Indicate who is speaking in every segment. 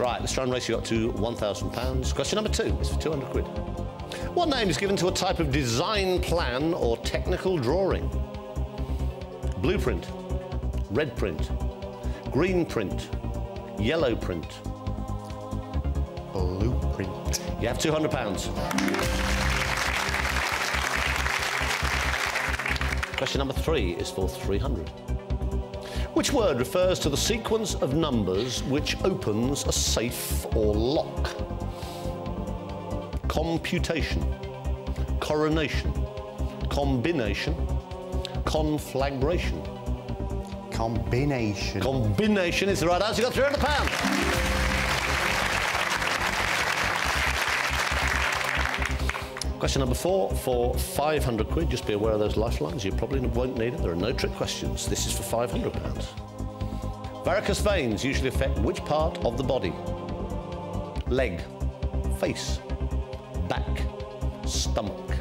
Speaker 1: Right, let's try and race you up to £1,000. Question number 2 is for 200 quid. What name is given to a type of design plan or technical drawing? Blueprint, red print, green print, yellow print.
Speaker 2: Blueprint.
Speaker 1: You have £200. Question number 3 is for 300. Which word refers to the sequence of numbers which opens a safe or lock? Computation, coronation, combination, conflagration.
Speaker 2: Combination.
Speaker 1: Combination is the right answer. You got £300. Question number 4 for 500 quid. Just be aware of those lifelines. You probably won't need it. There are no trick questions. This is for £500. Varicose veins usually affect which part of the body? Leg, face, back, stomach.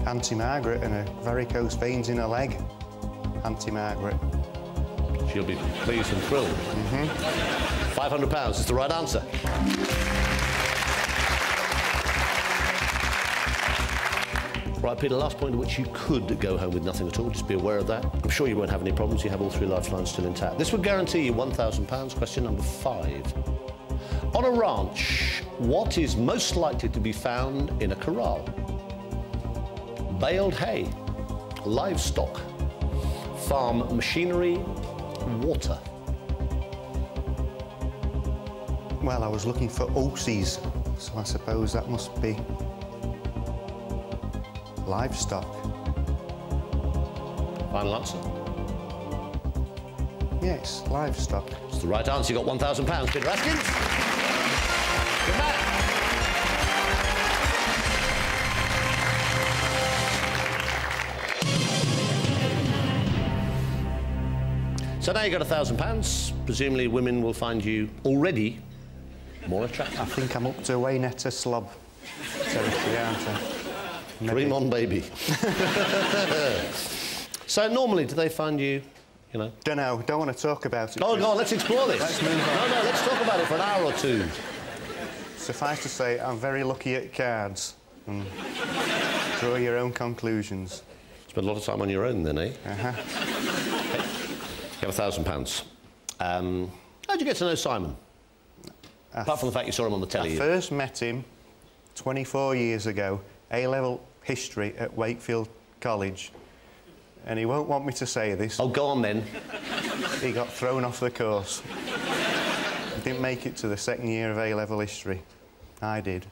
Speaker 2: Auntie Margaret and her varicose veins in her leg. Auntie Margaret.
Speaker 1: She'll be pleased and thrilled. £500 is the right answer. Right, Peter, last point at which you could go home with nothing at all. Just be aware of that. I'm sure you won't have any problems. You have all 3 lifelines still intact. This would guarantee you £1,000. Question number 5. On a ranch, what is most likely to be found in a corral? Baled hay, livestock, farm machinery, water.
Speaker 2: Well, I was looking for horses, so I suppose that must be livestock.
Speaker 1: Final answer?
Speaker 2: Yes, livestock.
Speaker 1: It's the right answer. You got £1,000, Peter Askins. Good man. So now you've got £1,000. Presumably women will find you already more attractive.
Speaker 2: I think I'm up to Waynetta slob territory, aren't I?
Speaker 1: Dream on, baby. So normally, do they find you, you know?
Speaker 2: Don't know. Don't want to talk about it.
Speaker 1: Oh, no, let's explore this.
Speaker 2: Let's move on.
Speaker 1: No, let's talk about it for an hour or 2.
Speaker 2: Suffice to say, I'm very lucky at cards. Draw your own conclusions.
Speaker 1: Spend a lot of time on your own then, eh?
Speaker 2: Uh-huh.
Speaker 1: You have £1,000. How'd you get to know Simon? Apart from the fact you saw him on the telly.
Speaker 2: I first met him 24 years ago, A-level history at Wakefield College. And he won't want me to say this.
Speaker 1: Oh, go on then.
Speaker 2: He got thrown off the course. He didn't make it to the 2nd year of A-level history. I did.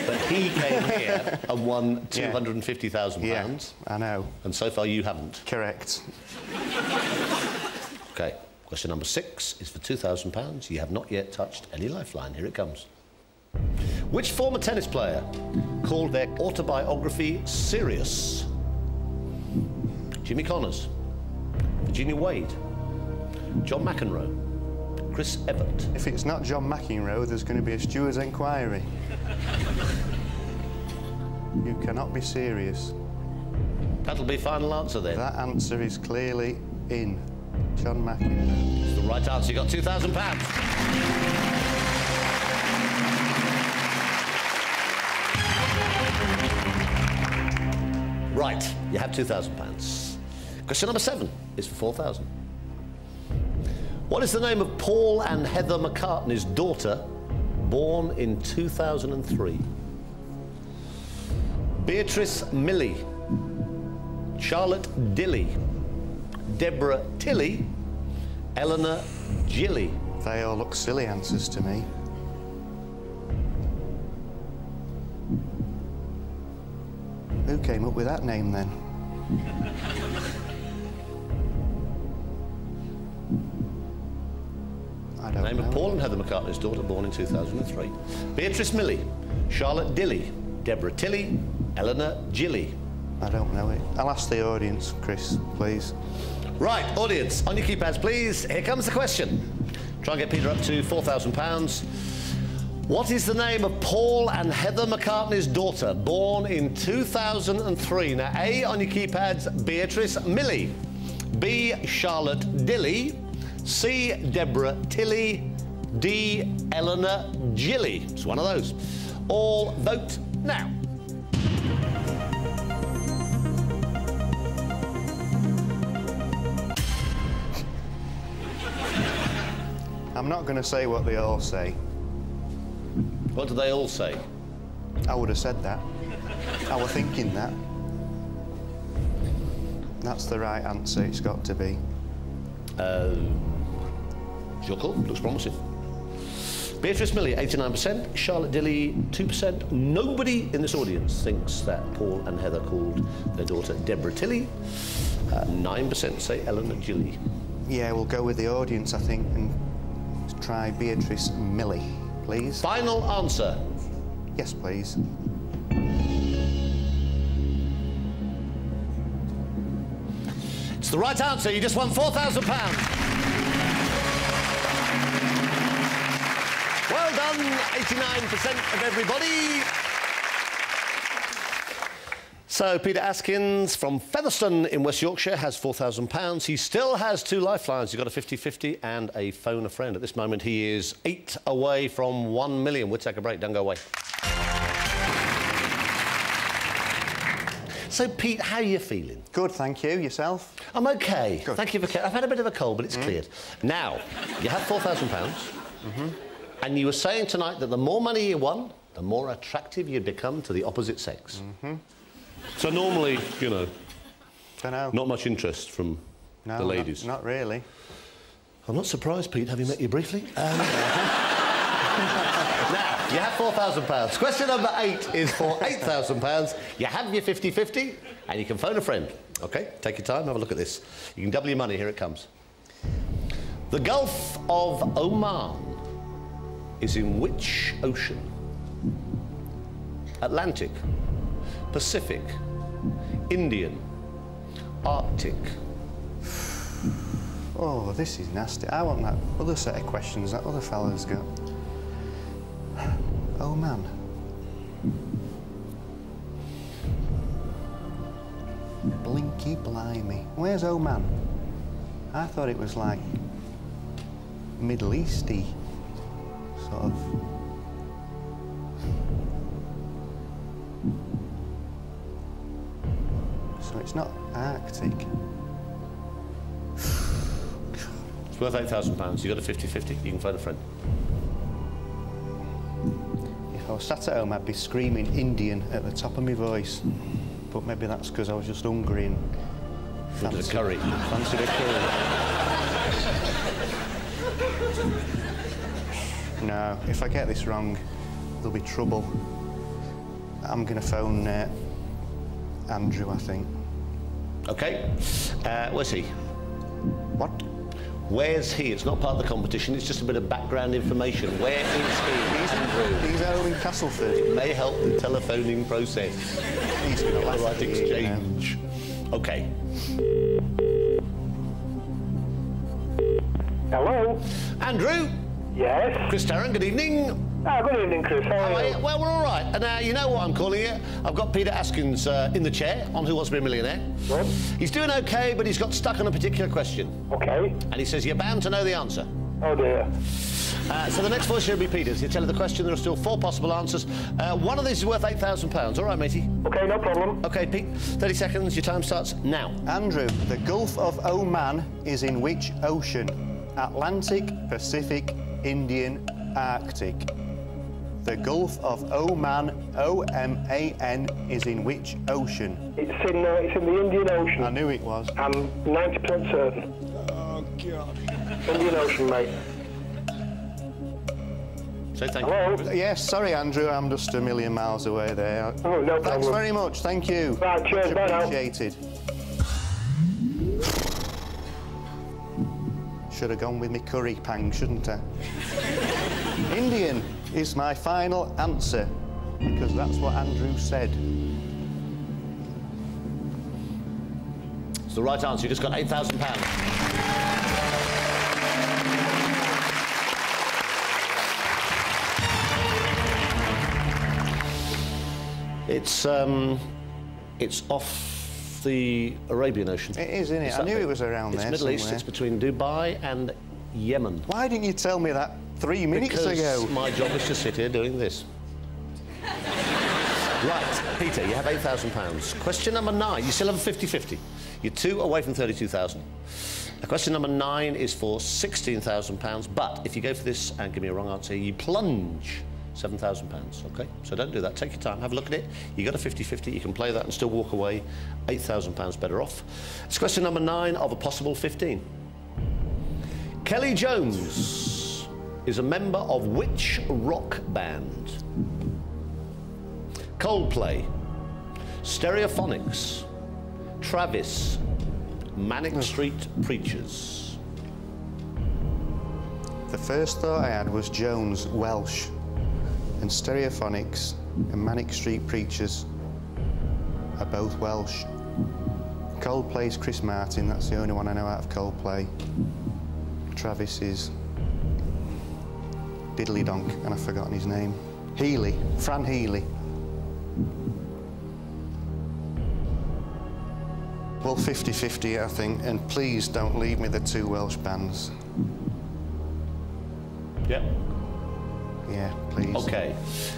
Speaker 1: But he came here and won £250,000.
Speaker 2: Yeah, I know.
Speaker 1: And so far you haven't.
Speaker 2: Correct.
Speaker 1: OK, question number 6 is for £2,000. You have not yet touched any lifeline. Here it comes. Which former tennis player called their autobiography serious? Jimmy Connors, Virginia Wade, John McEnroe, Chris Evert.
Speaker 2: If it's not John McEnroe, there's going to be a steward's inquiry. You cannot be serious.
Speaker 1: That'll be final answer then.
Speaker 2: That answer is clearly in. John McEnroe.
Speaker 1: It's the right answer. You got £2,000. Right, you have £2,000. Question number 7 is for £4,000. What is the name of Paul and Heather McCartney's daughter, born in 2003? Beatrice Milley, Charlotte Dilly, Deborah Tilley, Eleanor Gilly.
Speaker 2: They all look silly answers to me. Who came up with that name then? I don't know.
Speaker 1: Name of Paul and Heather McCartney's daughter, born in 2003. Beatrice Milley, Charlotte Dilly, Deborah Tilley, Eleanor Gilly.
Speaker 2: I don't know it. I'll ask the audience, Chris, please.
Speaker 1: Right, audience, on your keypads, please. Here comes the question. Try and get Peter up to £4,000. What is the name of Paul and Heather McCartney's daughter, born in 2003? Now, A, on your keypads, Beatrice Milley. B, Charlotte Dilly. C. Deborah Tilley, D. Eleanor Gilly. It's one of those. All vote now.
Speaker 2: I'm not going to say what they all say.
Speaker 1: What do they all say?
Speaker 2: I would have said that. I was thinking that. That's the right answer, it's got to be.
Speaker 1: Your call. Looks promising. Beatrice Millie, 89%. Charlotte Dilly, 2%. Nobody in this audience thinks that Paul and Heather called their daughter Deborah Tilley. 9% say Eleanor Gilly.
Speaker 2: Yeah, we'll go with the audience, I think, and try Beatrice Millie, please.
Speaker 1: Final answer.
Speaker 2: Yes, please.
Speaker 1: It's the right answer. You just won £4,000. Well done, 89% of everybody. So Peter Askins from Featherstone in West Yorkshire has £4,000. He still has 2 lifelines. He's got a 50-50 and a phone a friend. At this moment, he is 8 away from 1 million. We'll take a break. Don't go away. So, Pete, how are you feeling?
Speaker 2: Good, thank you. Yourself?
Speaker 1: I'm OK.
Speaker 2: Good.
Speaker 1: Thank you for... I've had a bit of a cold, but it's cleared. Now, you have £4,000. And you were saying tonight that the more money you won, the more attractive you'd become to the opposite sex. So normally, you know,
Speaker 2: Dunno.
Speaker 1: not much interest from the ladies.
Speaker 2: Not really.
Speaker 1: I'm not surprised, Pete, having met you briefly. Now, you have £4,000. Question number 8 is for £8,000. You have your 50-50 and you can phone a friend. OK, take your time, have a look at this. You can double your money, here it comes. The Gulf of Oman is in which ocean? Atlantic, Pacific, Indian, Arctic.
Speaker 2: Oh, this is nasty. I want that other set of questions that other fella's got. Oh, man. Blinky blimey. Where's Oman? I thought it was like Middle Easty, sort of. So it's not Arctic.
Speaker 1: It's worth £8,000. You've got a 50-50, you can phone a friend.
Speaker 2: If I was sat at home, I'd be screaming Indian at the top of my voice. But maybe that's because I was just hungry and
Speaker 1: Fancied a curry.
Speaker 2: Fancied a curry. No, if I get this wrong, there'll be trouble. I'm going to phone Andrew, I think.
Speaker 1: OK. Where's he?
Speaker 2: What?
Speaker 1: Where's he? It's not part of the competition, it's just a bit of background information. Where is he? Andrew.
Speaker 2: He's out in Castleford.
Speaker 1: It may help the telephoning process.
Speaker 2: He's going to laugh
Speaker 1: Right
Speaker 2: at you,
Speaker 1: exchange. OK.
Speaker 3: Hello?
Speaker 1: Andrew?
Speaker 3: Yes?
Speaker 1: Chris Tarrant, good evening.
Speaker 3: Good evening, Chris. How are you?
Speaker 1: Well, we're all right. And you know what I'm calling it? I've got Peter Askins in the chair on Who Wants to Be a Millionaire.
Speaker 3: Good.
Speaker 1: He's doing OK, but he's got stuck on a particular question.
Speaker 3: OK.
Speaker 1: And he says you're bound to know the answer.
Speaker 3: Oh, dear.
Speaker 1: So the next voice should be Peter's. He'll tell you the question. There are still 4 possible answers. One of these is worth £8,000. All right, matey?
Speaker 3: OK, no problem.
Speaker 1: OK, Pete. 30 seconds. Your time starts now.
Speaker 2: Andrew, the Gulf of Oman is in which ocean? Atlantic, Pacific, Indian, Arctic. The Gulf of Oman, O-M-A-N, is in which ocean?
Speaker 3: It's in the Indian Ocean.
Speaker 2: I knew it was.
Speaker 3: I'm 90% certain.
Speaker 2: Oh, God.
Speaker 3: Indian Ocean, mate.
Speaker 1: So thank
Speaker 3: Hello?
Speaker 1: you.
Speaker 2: Yes, sorry, Andrew, I'm just a million miles away there.
Speaker 3: Oh, no problem.
Speaker 2: Thanks very much, thank you.
Speaker 3: Right, cheers,
Speaker 2: Much
Speaker 3: bye now.
Speaker 2: appreciated. Should have gone with me curry pang, shouldn't I? Indian is my final answer, because that's what Andrew said.
Speaker 1: It's the right answer. You just got £8,000. It's off the Arabian Ocean.
Speaker 2: It is, isn't it? I knew it was around there
Speaker 1: It's Middle East.
Speaker 2: somewhere.
Speaker 1: It's between Dubai and Yemen.
Speaker 2: Why didn't you tell me that 3 minutes ago?
Speaker 1: My job is to sit here doing this. Right, Peter, you have £8,000. Question number 9. You still have a 50-50. You're 2 away from 32,000. Question number 9 is for £16,000. But if you go for this and give me a wrong answer, you plunge £7,000. OK? So don't do that. Take your time. Have a look at it. You got a 50-50. You can play that and still walk away £8,000 better off. It's question number 9 of a possible 15. Kelly Jones is a member of which rock band? Coldplay, Stereophonics, Travis, Manic Street Preachers.
Speaker 2: The first thought I had was Jones, Welsh, and Stereophonics and Manic Street Preachers are both Welsh. Coldplay's Chris Martin, that's the only one I know out of Coldplay. Travis is Diddly Donk, and I've forgotten his name. Healy, Fran Healy. Well, 50-50, I think, and please don't leave me the 2 Welsh bands.
Speaker 1: Yep.
Speaker 2: Yeah, please.
Speaker 1: OK.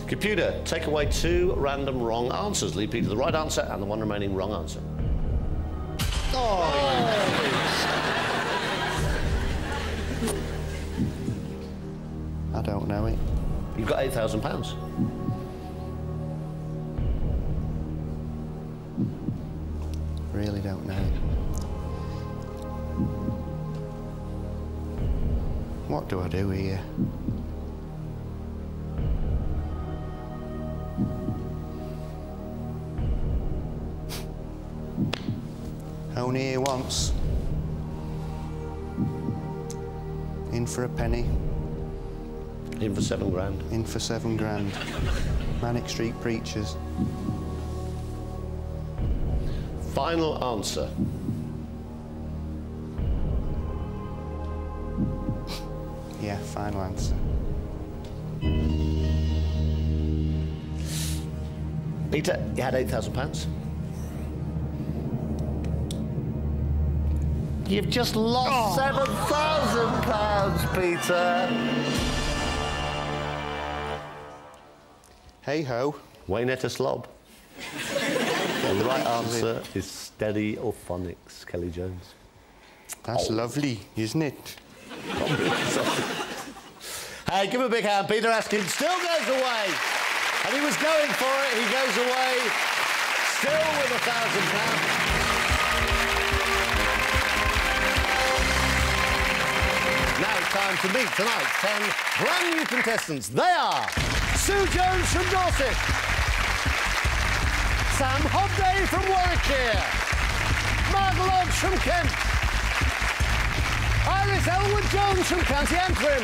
Speaker 1: Computer, take away 2 random wrong answers. Leave Peter the right answer and the 1 remaining wrong answer.
Speaker 2: I don't know it.
Speaker 1: You've got £8,000.
Speaker 2: Really don't know it. What do I do here? Only here once. In for a penny.
Speaker 1: In for £7,000.
Speaker 2: In for £7,000. Manic Street Preachers.
Speaker 1: Final answer.
Speaker 2: Yeah, final answer.
Speaker 1: Peter, you had £8,000. You've just lost £7,000, Peter.
Speaker 2: Hey-ho.
Speaker 1: Waynetta Slob. The right answer is Stereophonics, Kelly Jones.
Speaker 2: That's lovely, isn't it?
Speaker 1: Hey, give him a big hand. Peter Askin still goes away. And he was going for it. He goes away, still with £1,000. Now it's time to meet tonight's 10 brand new contestants. They are Sue Jones from Dorset, Sam Hobday from Warwickshire, Mark Lodge from Kent, Iris Elwood-Jones from County Antrim,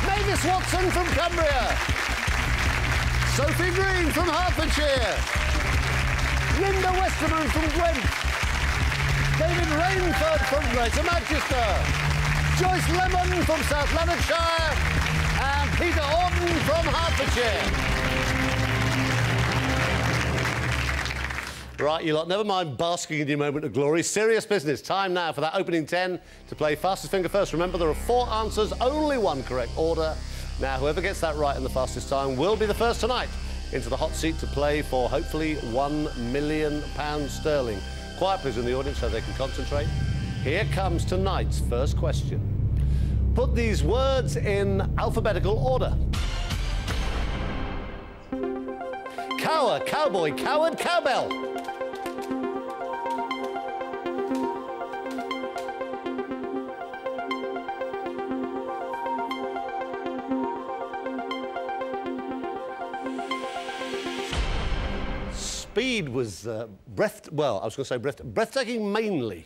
Speaker 1: Mavis Watson from Cumbria, Sophie Green from Hertfordshire, Linda Westerman from Gwent, David Rainford from Greater Manchester, Joyce Lemon from South Lanarkshire, and Peter Orton from Hertfordshire. Right, you lot, never mind basking in your moment of glory. Serious business. Time now for that opening 10 to play fastest finger first. Remember, there are 4 answers, only 1 correct order. Now, whoever gets that right in the fastest time will be the first tonight into the hot seat to play for, hopefully, £1 million sterling. Quiet, please, in the audience so they can concentrate. Here comes tonight's first question. Put these words in alphabetical order. Cower, cowboy, coward, cowbell. Speed was breathtaking mainly.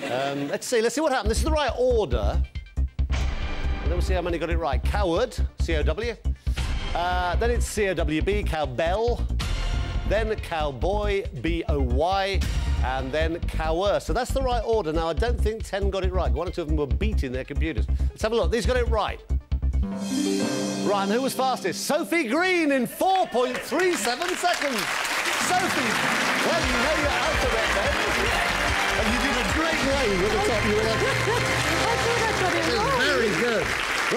Speaker 1: Let's see what happened. This is the right order. And then we'll see how many got it right. Coward, C-O-W. Then it's C-O-W-B, cowbell. Then cowboy, B-O-Y. And then cower. So that's the right order. Now, I don't think 10 got it right. 1 or 2 of them were beating their computers. Let's have a look. These got it right. Right, and who was fastest? Sophie Green in 4.37 seconds. Sophie, well, you know your alphabet then. And you did a great way at the top. You were like, I thought I got it wrong.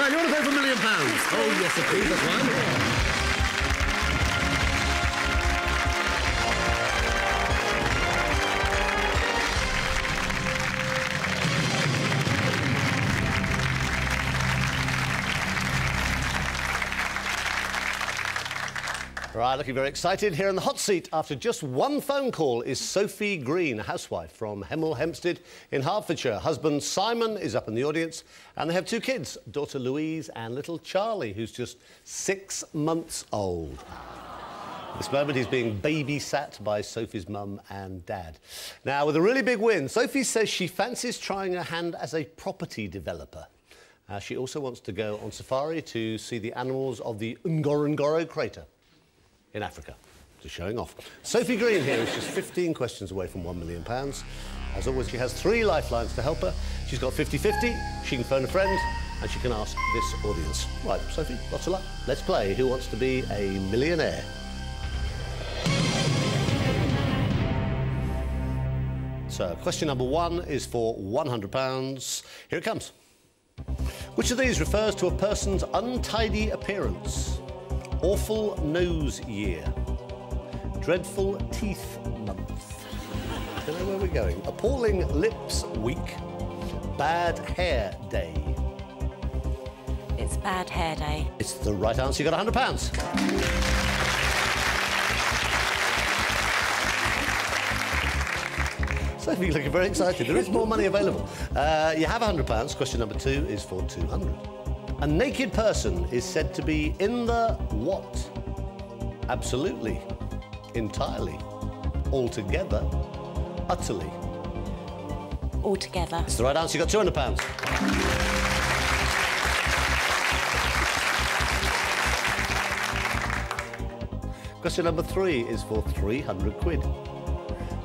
Speaker 1: Right, you want to go for £1 million? Oh, yes, please, that's one. Right, looking very excited. Here in the hot seat, after just one phone call, is Sophie Green, a housewife from Hemel Hempstead in Hertfordshire. Husband Simon is up in the audience, and they have 2 kids, daughter Louise and little Charlie, who's just 6 months old. At this moment, he's being babysat by Sophie's mum and dad. Now, with a really big win, Sophie says she fancies trying her hand as a property developer. She also wants to go on safari to see the animals of the Ngorongoro crater in Africa. Just showing off. Sophie Green here is just 15 questions away from £1 million. As always, she has 3 lifelines to help her. She's got 50-50, she can phone a friend, and she can ask this audience. Right, Sophie, lots of luck. Let's play Who Wants to Be a Millionaire? So, question number 1 is for £100. Here it comes. Which of these refers to a person's untidy appearance? Awful nose year. Dreadful teeth month. I don't know where we're going. Appalling lips week. Bad hair day.
Speaker 4: It's bad hair day.
Speaker 1: It's the right answer. You got £100. Sophie, looking very excited. There is more money available. You have £100. Question number 2 is for £200. A naked person is said to be in the what? Absolutely, entirely, altogether, utterly.
Speaker 4: Altogether.
Speaker 1: It's the right answer. You got £200. Question number 3 is for £300.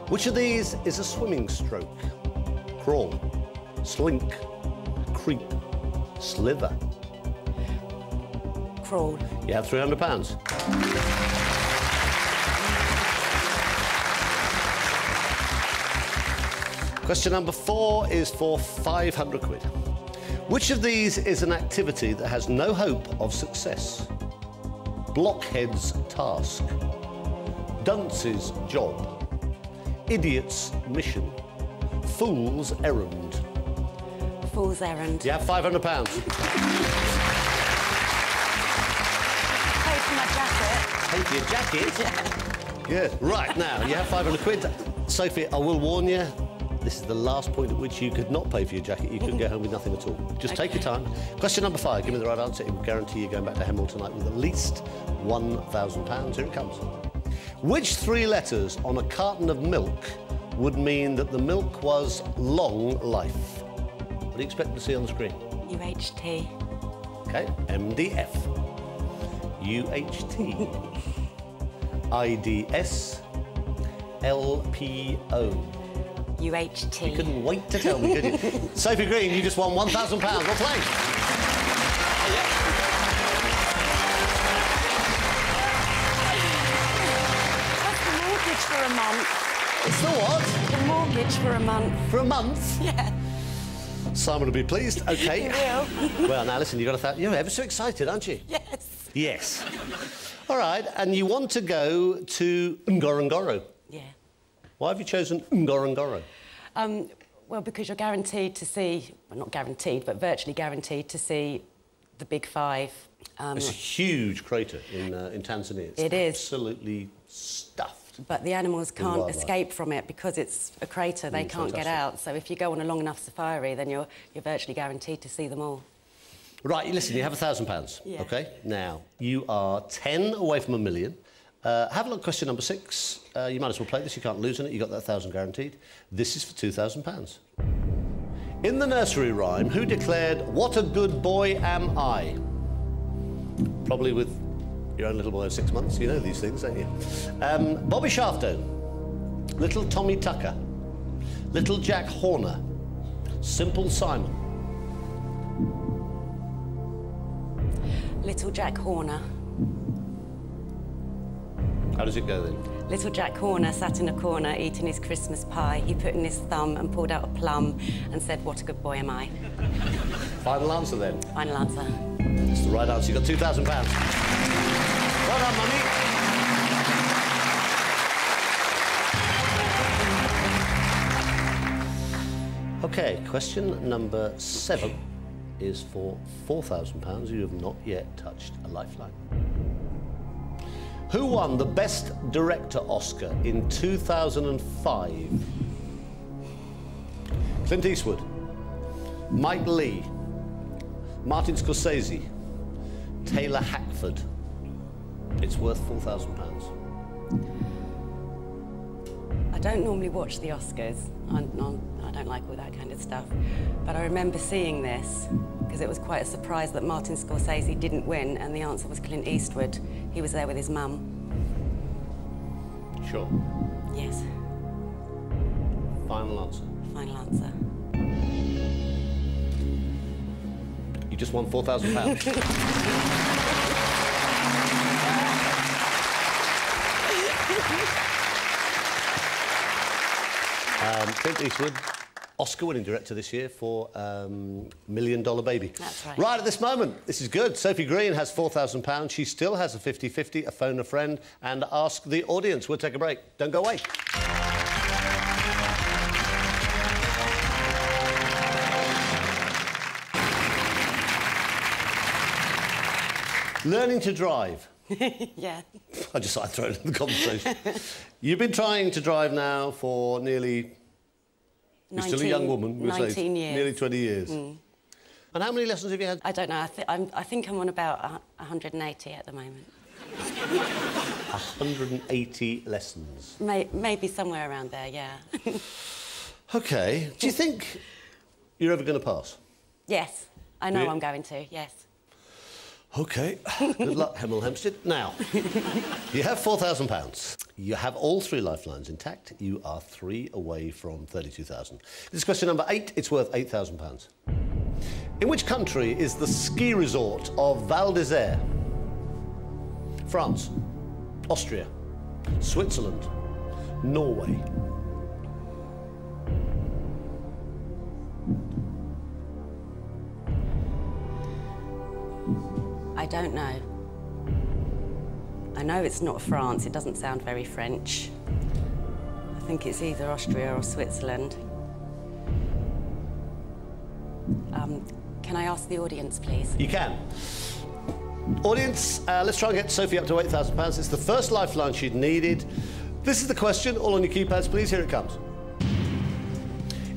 Speaker 1: Which of these is a swimming stroke? Crawl, slink, creep, slither.
Speaker 4: Crawl.
Speaker 1: You have £300. Question number 4 is for £500. Which of these is an activity that has no hope of success? Blockhead's task, dunce's job, idiot's mission, fool's errand.
Speaker 4: Fool's errand.
Speaker 1: You have £500. Pay for your jacket?
Speaker 4: Yeah.
Speaker 1: Good. Right, now, you have £500. Sophie, I will warn you, this is the last point at which you could not pay for your jacket. You could go home with nothing at all. Just take your time. Question number 5. Give me the right answer. It will guarantee you going back to Hemel tonight with at least £1,000. Here it comes. Which 3 letters on a carton of milk would mean that the milk was long life? What do you expect to see on the screen?
Speaker 4: UHT.
Speaker 1: OK, MDF. UHT. IDS. LPO.
Speaker 4: UHT.
Speaker 1: You couldn't wait to tell me, could you? Sophie Green, you just won £1,000. Well played.
Speaker 4: That's the mortgage for a month.
Speaker 1: It's the what?
Speaker 4: The mortgage for a month.
Speaker 1: For a month?
Speaker 4: Yeah.
Speaker 1: Simon will be pleased. OK.
Speaker 4: He will.
Speaker 1: Well, now, listen, you've got you're ever so excited, aren't you?
Speaker 4: Yes.
Speaker 1: Yes. All right, and you want to go to Ngorongoro.
Speaker 4: Yeah.
Speaker 1: Why have you chosen Ngorongoro?
Speaker 4: Well, because you're guaranteed to see, well, not guaranteed, but virtually guaranteed to see the Big 5.
Speaker 1: It's a huge crater in Tanzania. It's absolutely stuffed.
Speaker 4: But the animals can't
Speaker 1: wildlife.
Speaker 4: Escape from it because it's a crater. They can't get out. So if you go on a long enough safari, then you're virtually guaranteed to see them all.
Speaker 1: Right, listen, you have £1,000,
Speaker 4: yeah.
Speaker 1: OK? Now, you are 10 away from £1 million. Have a look at question number 6. You might as well play this. You can't lose on it. You got that 1,000 guaranteed. This is for £2,000. In the nursery rhyme, who declared, "What a good boy am I"? Probably with your own little boy of 6 months. You know these things, don't you? Bobby Shafto, Little Tommy Tucker, Little Jack Horner, Simple Simon.
Speaker 4: Little Jack Horner.
Speaker 1: How does it go then?
Speaker 4: Little Jack Horner sat in a corner eating his Christmas pie. He put in his thumb and pulled out a plum and said, "What a good boy am I."
Speaker 1: Final answer then?
Speaker 4: Final answer.
Speaker 1: It's the right answer. You got £2,000. Well done, Mummy. OK, question number 7 is for £4,000. You have not yet touched a lifeline. Who won the Best Director Oscar in 2005? Clint Eastwood, Mike Leigh, Martin Scorsese, Taylor Hackford. It's worth £4,000.
Speaker 4: I don't normally watch the Oscars. I don't like all that kind of stuff. But I remember seeing this because it was quite a surprise that Martin Scorsese didn't win, and the answer was Clint Eastwood. He was there with his mum.
Speaker 1: Sure.
Speaker 4: Yes.
Speaker 1: Final answer.
Speaker 4: Final answer.
Speaker 1: You just won £4,000. Clint Eastwood, Oscar-winning director this year for $1 Million Baby.
Speaker 4: That's right.
Speaker 1: Right at this moment, this is good. Sophie Green has £4,000. She still has a 50-50, a phone a friend, and ask the audience. We'll take a break. Don't go away. Learning to drive.
Speaker 4: Yeah.
Speaker 1: I just thought I'd throw it in the conversation. You've been trying to drive now for nearly... You're still a young woman.
Speaker 4: 19 years.
Speaker 1: Nearly 20 years. Mm. And how many lessons have you had?
Speaker 4: I don't know. I think I'm on about 180 at the moment.
Speaker 1: 180 lessons.
Speaker 4: Maybe somewhere around there, yeah.
Speaker 1: OK. Do you think you're ever going to pass?
Speaker 4: Yes. I know I'm going to, yes.
Speaker 1: OK. Good luck, Hemel Hempstead. Now, you have £4,000. You have all 3 lifelines intact. You are 3 away from 32,000. This is question number 8. It's worth £8,000. In which country is the ski resort of Val d'Isère? France, Austria, Switzerland, Norway.
Speaker 4: I don't know. I know it's not France. It doesn't sound very French. I think it's either Austria or Switzerland. Can I ask the audience, please?
Speaker 1: You can. Audience, let's try and get Sophie up to £8,000. It's the first lifeline she'd needed. This is the question. All on your keypads, please. Here it comes.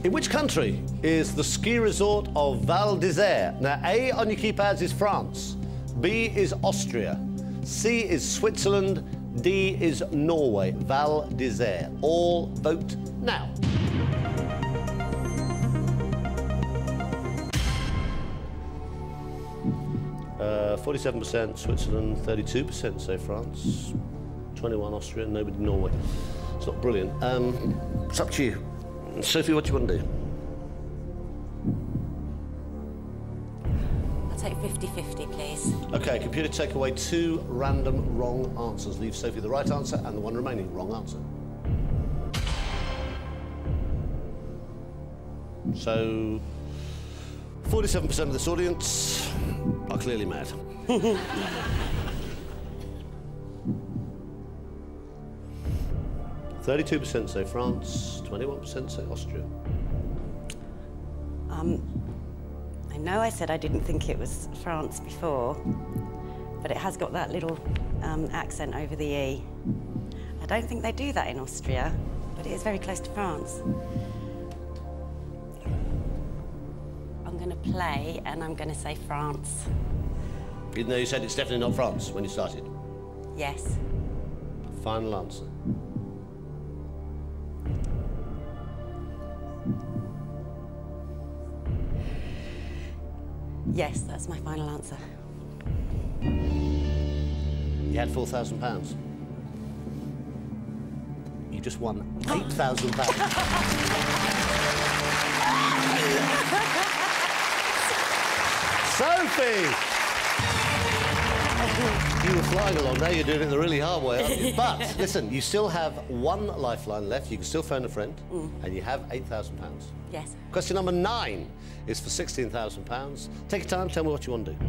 Speaker 1: In which country is the ski resort of Val d'Isère? Now, A on your keypads is France. B is Austria. C is Switzerland. D is Norway. Val d'Isère. All vote now. Uh, 47% Switzerland, 32% say France, 21 Austria, nobody Norway. It's not brilliant. It's up to you. Sophie, what do you want to do?
Speaker 4: I'll take 50-50, please.
Speaker 1: OK, computer, take away 2 random wrong answers. Leave Sophie the right answer and the one remaining wrong answer. So, 47% of this audience are clearly mad. 32% say France, 21% say Austria.
Speaker 4: I know I said I didn't think it was France before, but it has got that little accent over the E. I don't think they do that in Austria, but it is very close to France. I'm going to play, and I'm going to say France.
Speaker 1: Even though you said it's definitely not France when you started?
Speaker 4: Yes.
Speaker 1: Final answer.
Speaker 4: Yes, that's my final answer.
Speaker 1: You had £4,000. You just won £8,000. Sophie! You were flying along, now you're doing it the really hard way, aren't you? But, listen, you still have one lifeline left, you can still phone a friend, and you have £8,000.
Speaker 4: Yes.
Speaker 1: Question number 9 is for £16,000. Take your time, tell me what you want to do.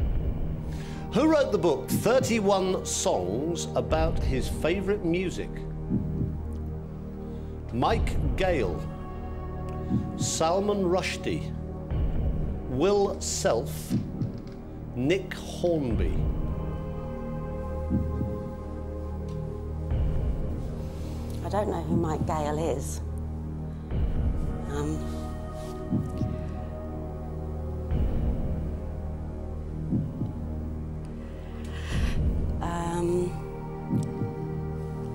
Speaker 1: Who wrote the book 31 Songs About His Favourite Music? Mike Gale, Salman Rushdie, Will Self, Nick Hornby.
Speaker 4: I don't know who Mike Gale is.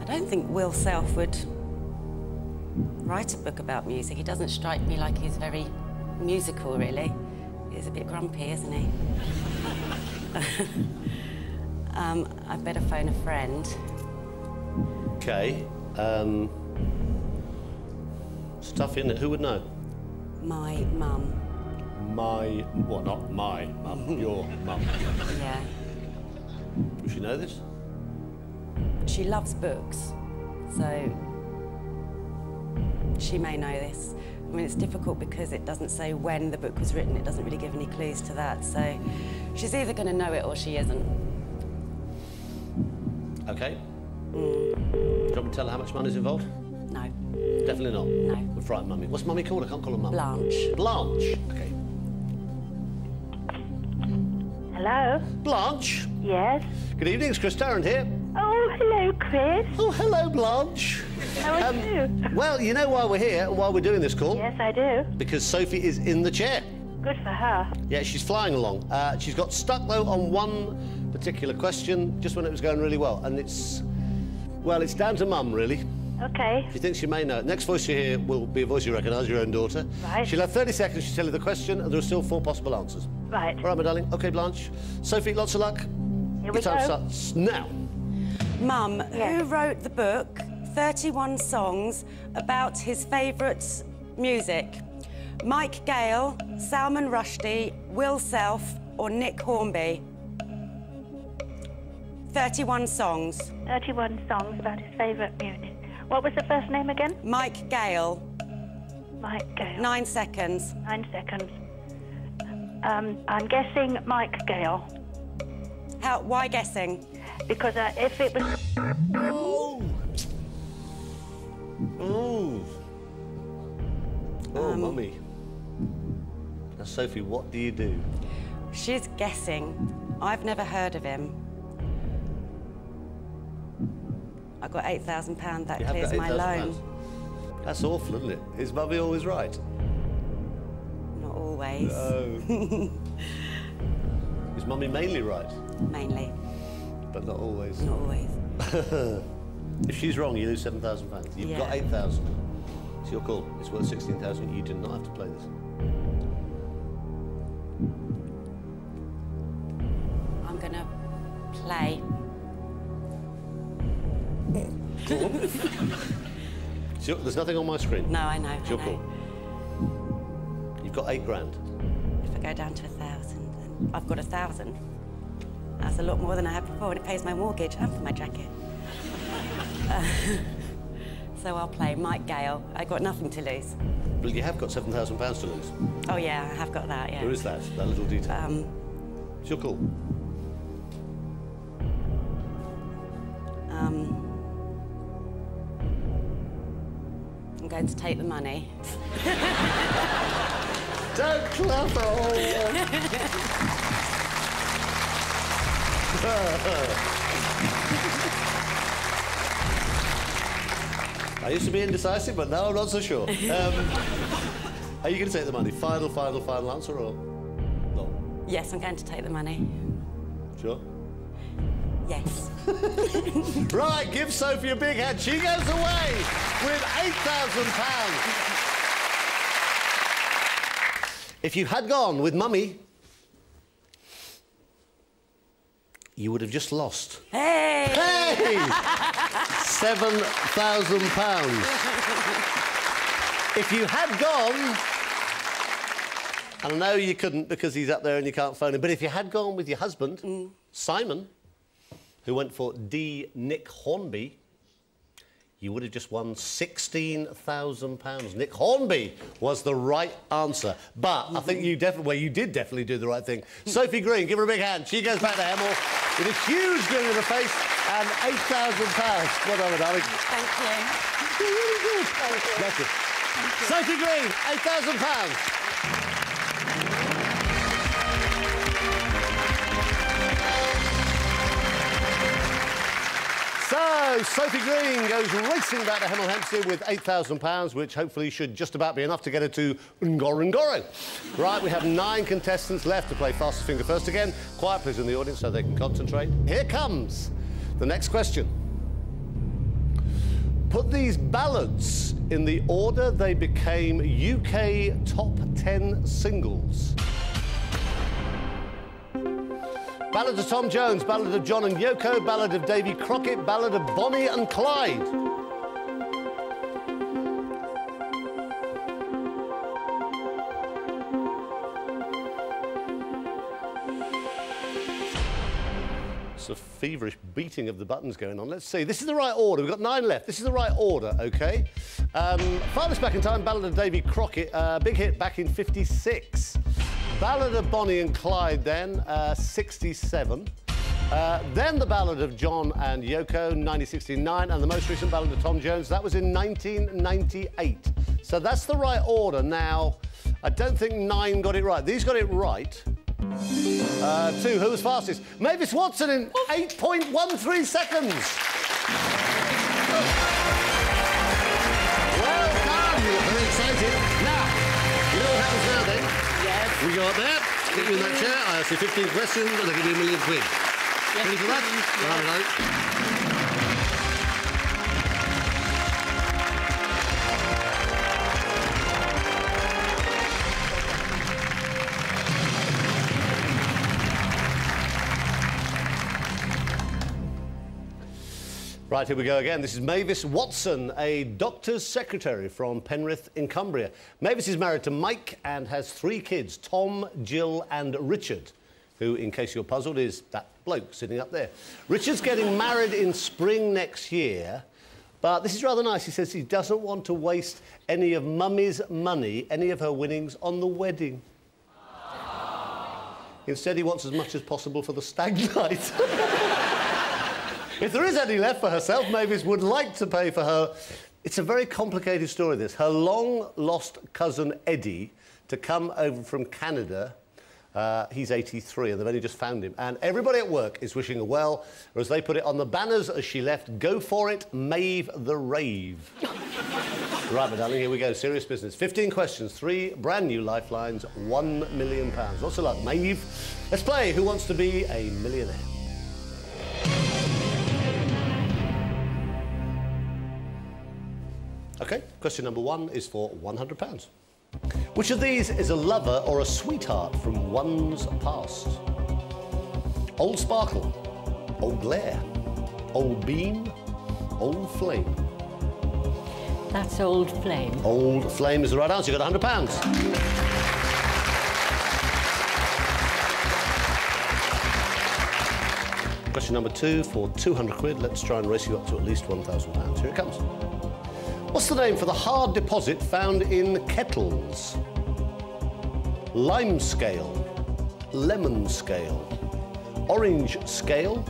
Speaker 4: I don't think Will Self would write a book about music. He doesn't strike me like he's very musical, really. He's a bit grumpy, isn't he? I'd better phone a friend.
Speaker 1: OK. It's tough, isn't it? Who would know?
Speaker 4: My mum.
Speaker 1: My... Well, not my mum, your mum.
Speaker 4: Yeah.
Speaker 1: Does she know this?
Speaker 4: She loves books, so she may know this. I mean, it's difficult because it doesn't say when the book was written. It doesn't really give any clues to that, so she's either going to know it or she isn't. OK. Do you want me to tell her how much money's involved?
Speaker 1: No. Definitely not?
Speaker 4: No.
Speaker 1: We're frightened mummy. What's mummy called? I can't call her mum.
Speaker 4: Blanche.
Speaker 1: Blanche. OK.
Speaker 5: Hello?
Speaker 1: Blanche?
Speaker 5: Yes?
Speaker 1: Good evening, it's Chris Tarrant here.
Speaker 5: Oh, hello, Chris.
Speaker 1: Oh, hello, Blanche.
Speaker 5: How are you?
Speaker 1: Well, you know why we're here and why we're doing this call?
Speaker 5: Yes, I do.
Speaker 1: Because Sophie is in the chair.
Speaker 5: Good for her.
Speaker 1: Yeah, she's flying along. She's got stuck, though, on one particular question just when it was going really well. And it's... Well, it's down to Mum, really.
Speaker 5: Okay.
Speaker 1: She thinks you may know it. Next voice you hear will be a voice you recognise, your own daughter.
Speaker 5: Right.
Speaker 1: She'll have 30 seconds to tell you the question, and there are still 4 possible answers.
Speaker 5: Right.
Speaker 1: All right, my darling. OK, Blanche. Sophie, lots of luck.
Speaker 5: Here we
Speaker 1: Your time
Speaker 5: go.
Speaker 1: starts now.
Speaker 4: Mum,
Speaker 5: Yes.
Speaker 4: who wrote the book 31 Songs About His Favourite Music? Mike Gale, Salman Rushdie, Will Self, or Nick Hornby? 31 songs.
Speaker 5: 31 songs about his favourite music. What was the first name again?
Speaker 4: Mike Gale.
Speaker 5: Mike Gale.
Speaker 4: 9 seconds.
Speaker 5: 9 seconds. I'm guessing Mike Gale.
Speaker 4: Why guessing?
Speaker 5: Because if it was...
Speaker 1: Oh! Oh! Oh, Mummy. Now, Sophie, what do you do?
Speaker 4: She's guessing. I've never heard of him. I've got £8,000. That
Speaker 1: You have
Speaker 4: clears
Speaker 1: got
Speaker 4: my loan.
Speaker 1: £8,000. That's awful, isn't it? Is Mummy always right?
Speaker 4: Not always.
Speaker 1: No. Is Mummy mainly right?
Speaker 4: Mainly.
Speaker 1: But not always.
Speaker 4: Not always.
Speaker 1: If she's wrong, you lose £7,000. You've got
Speaker 4: Yeah.
Speaker 1: 8,000. It's your call. It's worth 16,000. You do not have to play this.
Speaker 4: I'm going to play.
Speaker 1: There's nothing on my screen.
Speaker 4: No, I know.
Speaker 1: It's your
Speaker 4: I
Speaker 1: call.
Speaker 4: know.
Speaker 1: You've got £8,000.
Speaker 4: If I go down to 1,000, then I've got 1,000. That's a lot more than I had before, and it pays my mortgage and for my jacket. So I'll play Mike Gale. I've got nothing to lose.
Speaker 1: Well, you have got £7,000 to lose.
Speaker 4: Oh, yeah, I have got that, yeah.
Speaker 1: There is that little detail. It's your call.
Speaker 4: I'm going to take the money.
Speaker 1: Don't clap at all. I used to be indecisive, but now I'm not so sure. Are you going to take the money? Final answer, or no?
Speaker 4: Yes, I'm going to take the money.
Speaker 1: Sure.
Speaker 4: Yes.
Speaker 1: Right, give Sophie a big hand. She goes away with £8,000. If you had gone with Mummy, you would have just lost.
Speaker 4: Hey!
Speaker 1: Hey! £7,000. If you had gone, and I know you couldn't because he's up there and you can't phone him, but if you had gone with your husband, Simon, who went for D. Nick Hornby, you would have just won £16,000. Nick Hornby was the right answer. But I think you did definitely do the right thing. Sophie Green, give her a big hand. She goes back to Hemel with a huge grin in her face and £8,000. Well done, darling.
Speaker 4: Thank you.
Speaker 1: You're really good.
Speaker 4: Thank you.
Speaker 1: Bless you.
Speaker 4: Thank you.
Speaker 1: Sophie Green, £8,000. So, Sophie Green goes racing back to Hemel Hempstead with £8,000, which hopefully should just about be enough to get her to Ngorongoro. Right, we have 9 contestants left to play fastest finger first again. Quiet, please, in the audience so they can concentrate. Here comes the next question. Put these ballads in the order they became UK top 10 singles. Ballad of Tom Jones, Ballad of John and Yoko, Ballad of Davy Crockett, Ballad of Bonnie and Clyde. It's a feverish beating of the buttons going on. Let's see. This is the right order. We've got 9 left. This is the right order, OK? Farthest back in time, Ballad of Davy Crockett, big hit back in '56. Ballad of Bonnie and Clyde then, 67. Then the Ballad of John and Yoko, 1969, and the most recent Ballad of Tom Jones, that was in 1998. So that's the right order. Now, I don't think 9 got it right. These got it right. 2, who was fastest? Mavis Watson in 8.13 seconds. Well done, you look very excited. Now, you know what happens now then?
Speaker 4: Yes.
Speaker 1: We go up there, get you in that chair, I ask you 15 questions, and I give you £1 million. Yes, ready for that? Right, here we go again. This is Mavis Watson, a doctor's secretary from Penrith in Cumbria. Mavis is married to Mike and has 3 kids, Tom, Jill and Richard, who, in case you're puzzled, is that bloke sitting up there. Richard's getting married in spring next year, but this is rather nice. He says he doesn't want to waste any of Mummy's money, any of her winnings, on the wedding. Instead, he wants as much as possible for the stag night. If there is any left for herself, Mavis would like to pay for her. It's a very complicated story, this. Her long-lost cousin, Eddie, to come over from Canada. He's 83, and they've only just found him. And everybody at work is wishing her well, or as they put it on the banners as she left, go for it, Maeve the Rave. Right, my darling, here we go. Serious business. 15 questions, 3 brand new lifelines, £1 million. Lots of luck, Maeve. Let's play Who Wants to Be a Millionaire? OK, question number 1 is for £100. Which of these is a lover or a sweetheart from one's past? Old Sparkle, Old Glare, Old Beam, Old Flame.
Speaker 6: That's Old Flame.
Speaker 1: Old Flame is the right answer. You got £100. Question number 2 for £200. Let's try and race you up to at least £1,000. Here it comes. What's the name for the hard deposit found in kettles? Lime scale, lemon scale, orange scale,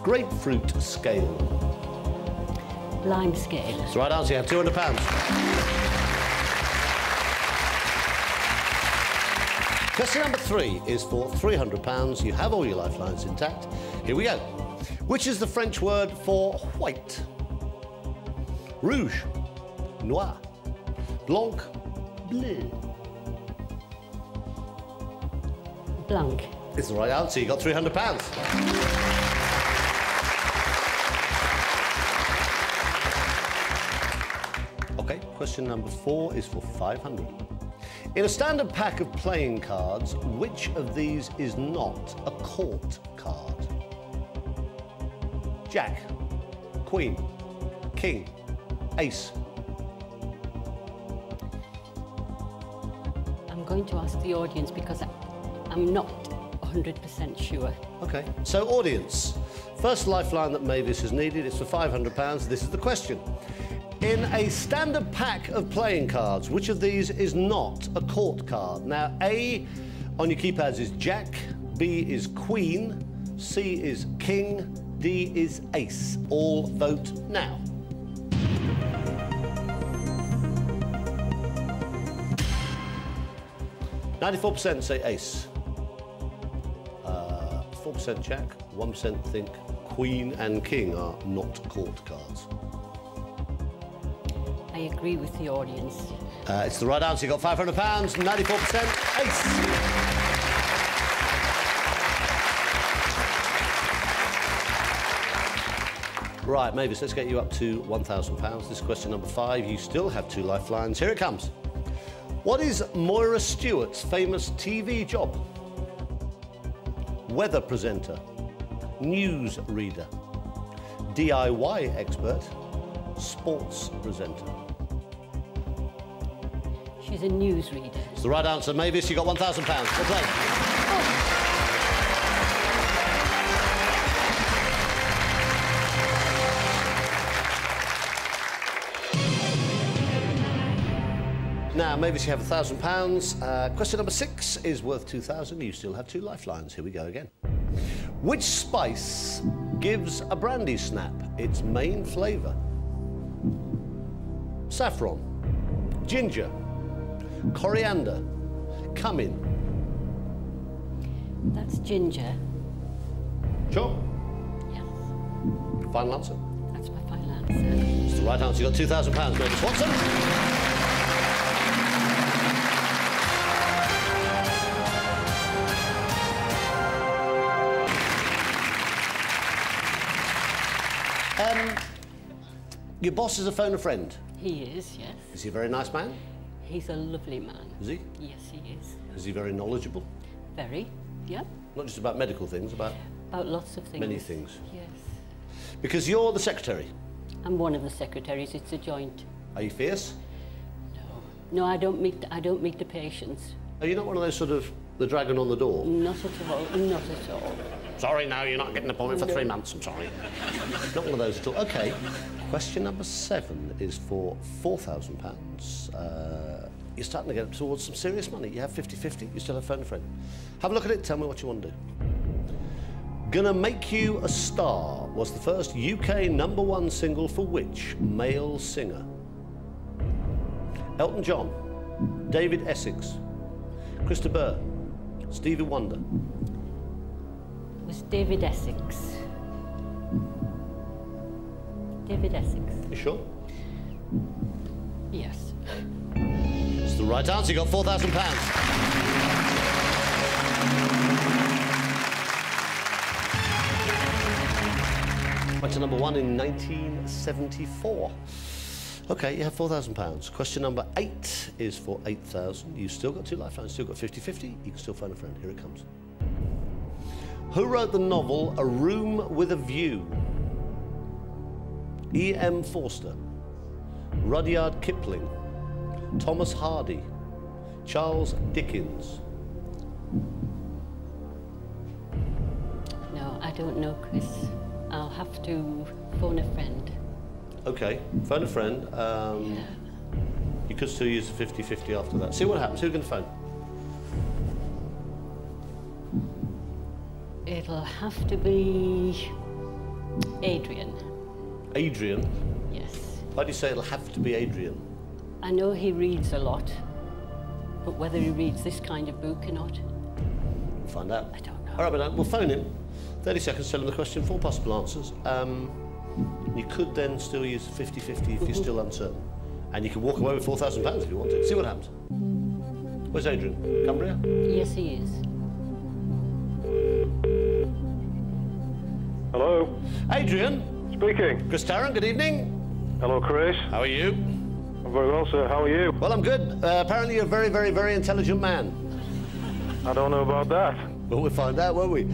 Speaker 1: grapefruit scale.
Speaker 6: Lime scale.
Speaker 1: That's the right answer. You have £200. Question number 3 is for £300. You have all your lifelines intact. Here we go. Which is the French word for white? Rouge, noir, blanc, bleu.
Speaker 6: Blanc.
Speaker 1: It's the right answer. You got £300. OK, question number 4 is for £500. In a standard pack of playing cards, which of these is not a court card? Jack, Queen, King, Ace.
Speaker 6: I'm going to ask the audience because I'm not 100% sure.
Speaker 1: Okay, so audience, first lifeline that Mavis has needed is for £500. This is the question. In a standard pack of playing cards, which of these is not a court card? Now, A on your keypads is Jack, B is Queen, C is King, D is Ace. All vote now. %94% say Ace. 4% Jack, 1% think Queen and King are not court cards.
Speaker 6: I agree with the audience.
Speaker 1: It's the right answer. You got £500, 94% Ace. Right, Mavis, let's get you up to £1,000. This is question number 5. You still have 2 lifelines. Here it comes. What is Moira Stewart's famous TV job? Weather presenter, news reader, DIY expert, sports presenter.
Speaker 6: She's a newsreader.
Speaker 1: It's the right answer. Mavis, you got £1,000. Well played. Now, Mavis, you have £1,000. Question number 6 is worth 2,000. You still have 2 lifelines. Here we go again. Which spice gives a brandy snap its main flavour? Saffron, ginger, coriander, cumin.
Speaker 6: That's ginger.
Speaker 1: Sure.
Speaker 6: Yes.
Speaker 1: Final answer.
Speaker 6: That's my final answer.
Speaker 1: It's the right answer. You got £2,000, Mavis Watson. Your boss is a phone a friend.
Speaker 6: He is, yes.
Speaker 1: Is he a very nice man?
Speaker 6: He's a lovely man.
Speaker 1: Is he?
Speaker 6: Yes, he is.
Speaker 1: Is he very knowledgeable?
Speaker 6: Very, yep.
Speaker 1: Not just about medical things, about
Speaker 6: lots of things.
Speaker 1: many things.
Speaker 6: Yes.
Speaker 1: Because you're the secretary.
Speaker 6: I'm one of the secretaries. It's a joint.
Speaker 1: Are you fierce?
Speaker 6: No, I don't meet the patients.
Speaker 1: Are you not one of those sort of the dragon on the door?
Speaker 6: Not at all. Not at all.
Speaker 1: Sorry, no, you're not getting an appointment for 3 months. I'm sorry. Not one of those at all. Okay. Question number 7 is for £4,000. You're starting to get towards some serious money. You have 50-50. You still have phone a friend. Have a look at it. Tell me what you want to do. Gonna Make You a Star was the first UK #1 single for which male singer? Elton John, David Essex, Christopher Burr, Stevie Wonder.
Speaker 6: It was David Essex. David Essex.
Speaker 1: You sure?
Speaker 6: Yes.
Speaker 1: It's the right answer. You got £4,000. Question number 1 in 1974. Okay, you have £4,000. Question number 8 is for 8,000. You've still got 2 lifelines, still got 50-50. You can still phone a friend. Here it comes. Who wrote the novel A Room with a View? E.M. Forster, Rudyard Kipling, Thomas Hardy, Charles Dickens.
Speaker 6: No, I don't know, Chris. I'll have to phone a friend.
Speaker 1: Okay, phone a friend. You could still use the 50-50 after that. See what happens. Who can phone?
Speaker 6: It'll have to be Adrian.
Speaker 1: Adrian?
Speaker 6: Yes.
Speaker 1: Why do you say it'll have to be Adrian?
Speaker 6: I know he reads a lot, but whether he reads this kind of book or not,
Speaker 1: We'll find out.
Speaker 6: I don't know.
Speaker 1: All right, but we'll phone him. 30 seconds, tell him the question, 4 possible answers. You could then still use 50-50 if you're still uncertain. And you can walk away with £4,000 if you want to. See what happens. Where's Adrian? Cumbria?
Speaker 6: Yes, he is.
Speaker 3: Hello?
Speaker 1: Adrian?
Speaker 3: Speaking.
Speaker 1: Chris Tarrant, good evening.
Speaker 3: Hello, Chris.
Speaker 1: How are you?
Speaker 3: I'm very well, sir. How are you?
Speaker 1: Well, I'm good. Apparently you're a very, very, very intelligent man.
Speaker 3: I don't know about that.
Speaker 1: Well, we'll find out, won't we?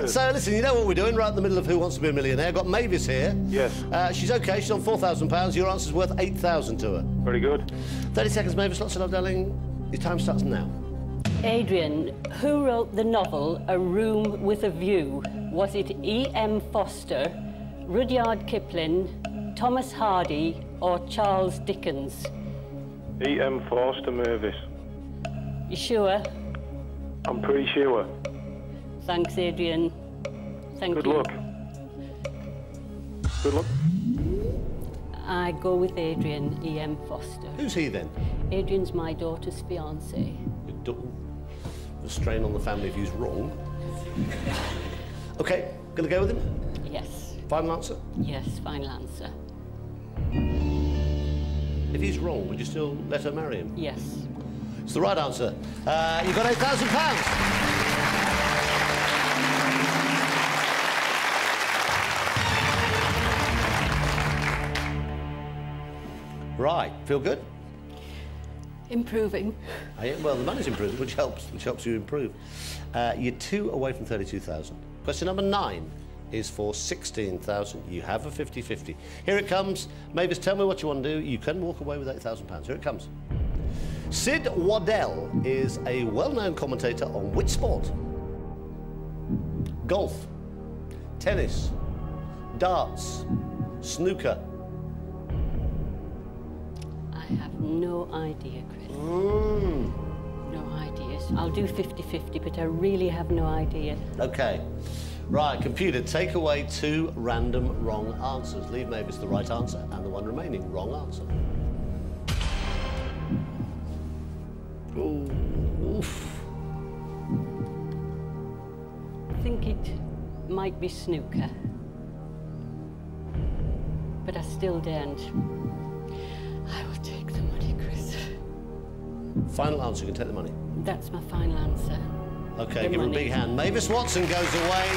Speaker 1: So, listen, you know what we're doing right in the middle of Who Wants to Be a Millionaire? I've got Mavis here.
Speaker 3: Yes.
Speaker 1: She's okay. She's on £4,000. Your answer's worth £8,000 to her.
Speaker 3: Very good.
Speaker 1: 30 seconds, Mavis. Lots of love, darling. Your time starts now.
Speaker 6: Adrian, who wrote the novel A Room with a View? Was it E.M. Foster, Rudyard Kipling, Thomas Hardy, or Charles Dickens?
Speaker 3: E.M. Forster movies.
Speaker 6: You sure?
Speaker 3: I'm pretty sure.
Speaker 6: Thanks, Adrian. Thank you.
Speaker 3: Good luck. Good luck.
Speaker 6: I go with Adrian, E.M. Foster.
Speaker 1: Who's he then?
Speaker 6: Adrian's my daughter's fiancé.
Speaker 1: The strain on the family if he's wrong. OK, going to go with him?
Speaker 6: Yes.
Speaker 1: Final answer?
Speaker 6: Yes, final answer.
Speaker 1: If he's wrong, would you still let her marry him?
Speaker 6: Yes.
Speaker 1: It's the right answer. You've got £8,000. Right, feel good?
Speaker 6: Improving.
Speaker 1: Well, the money's improving, which helps you improve. You're 2 away from 32,000. Question number 9 is for 16,000. You have a 50-50. Here it comes. Mavis, tell me what you want to do. You can walk away with £8,000. Here it comes. Sid Waddell is a well-known commentator on which sport? Golf, tennis, darts, snooker.
Speaker 6: I have no idea, Chris. No ideas. I'll do 50-50, but I really have no idea.
Speaker 1: OK. Right, computer, take away 2 random wrong answers. Leave Mavis the right answer and the one remaining wrong answer. Oof.
Speaker 6: I think it might be snooker. But I still daren't. I will take the money, Chris.
Speaker 1: Final answer, you can take the money.
Speaker 6: That's my final answer.
Speaker 1: OK, give her a big hand. Mavis Watson goes away.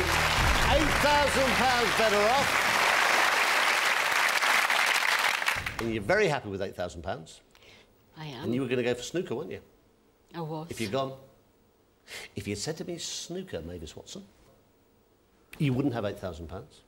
Speaker 1: £8,000 better off. And you're very happy with £8,000.
Speaker 6: I am.
Speaker 1: And you were going to go for snooker, weren't you?
Speaker 6: I was.
Speaker 1: If you'd gone... If you'd said to me snooker, Mavis Watson, you wouldn't have £8,000.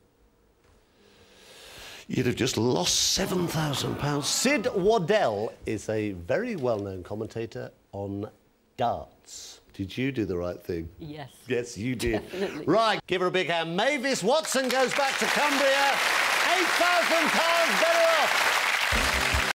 Speaker 1: You'd have just lost £7,000. Sid Waddell is a very well-known commentator on darts. Did you do the right thing?
Speaker 6: Yes.
Speaker 1: Yes, you did.
Speaker 6: Definitely.
Speaker 1: Right, give her a big hand. Mavis Watson goes back to Cumbria. £8,000 better off.